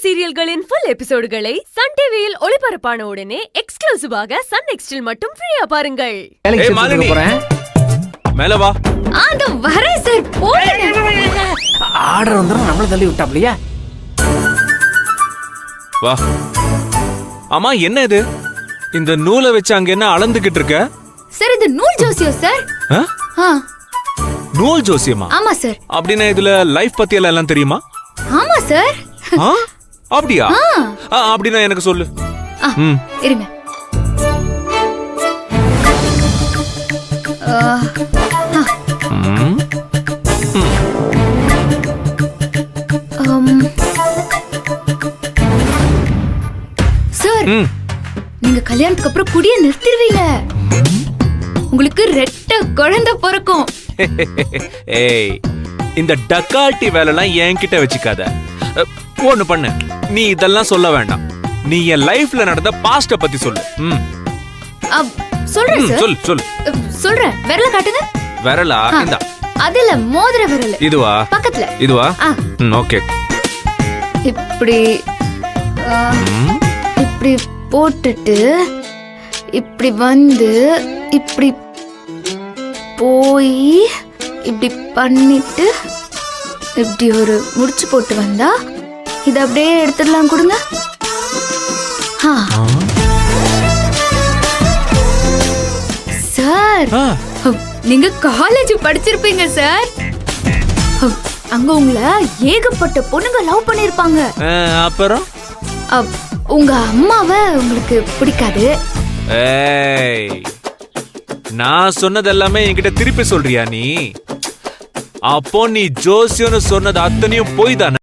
சீரியல்களின் full எபிசோடுகளை Sun டிவியில் ஒளிபரப்பான உடனே எக்ஸ்க்ளூசிவாக சன் நெக்ஸ்டில் மட்டும் ஃப்ரீயா பாருங்கள். மேல வா. ஆந்த வரே சார் போடுங்க. ஆர்டர் வந்தா நம்மள தள்ளி விட்டாப்லையா? வா. அம்மா என்ன இது? இந்த நூலை வச்சு அங்க என்ன அளந்துகிட்டு இருக்க? சார் இது நூல் ஜோசியம் சார். நூல் ஜோசியமா? ஆமா சார். அப்படின்னா இதுல லைஃப் பத்தி எல்லாம் தெரியுமா? ஆமா சார். அப்படியா? அப்படின்னா எனக்கு சொல்லு. இருங்க. சார் நீங்க கல்யாணத்துக்கு அப்புறம் குடிய நிறுத்திடுவீங்க. உங்களுக்கு ரெட்ட குழந்தை பிறக்கும். ஏய், இந்த டக்கால்ட்டி வேலைலாம் என்கிட்ட வச்சுக்காத. ஒண்ணு பண்ணு, நீ இதெல்லாம் சொல்ல வேண்டாம். நீ என் லைஃப்ல நடந்த பாஸ்ட பத்தி சொல்லு. சொல்றேன் சார். சொல் சொல். சொல்றேன். விரல காட்டுங்க. விரலா? இந்தா. அதுல மோதிர விரல். இதுவா? பக்கத்துல. இதுவா? ஓகே. இப்படி இப்படி போட்டுட்டு இப்படி வந்து இப்படி போய் இப்படி பண்ணிட்டு இப்படி ஒரு முடிச்சு போட்டு வந்தா இத அப்படியே எடுத்துடலாம். கொடுங்க. சார் நீங்க காலேஜ் படிச்சிருப்பீங்க சார். அங்க உங்களை ஏகப்பட்ட பொண்ணுங்க லவ் பண்ணிருப்பாங்க. அப்புறம் உங்க அம்மாவை உங்களுக்கு பிடிக்காது. ஏய், நான் சொன்னது எல்லாமே என்கிட்ட திருப்பி சொல்றியா நீ? அப்போ நீ ஜோசியன்னு சொன்னது அத்தனையும் போய் தானே?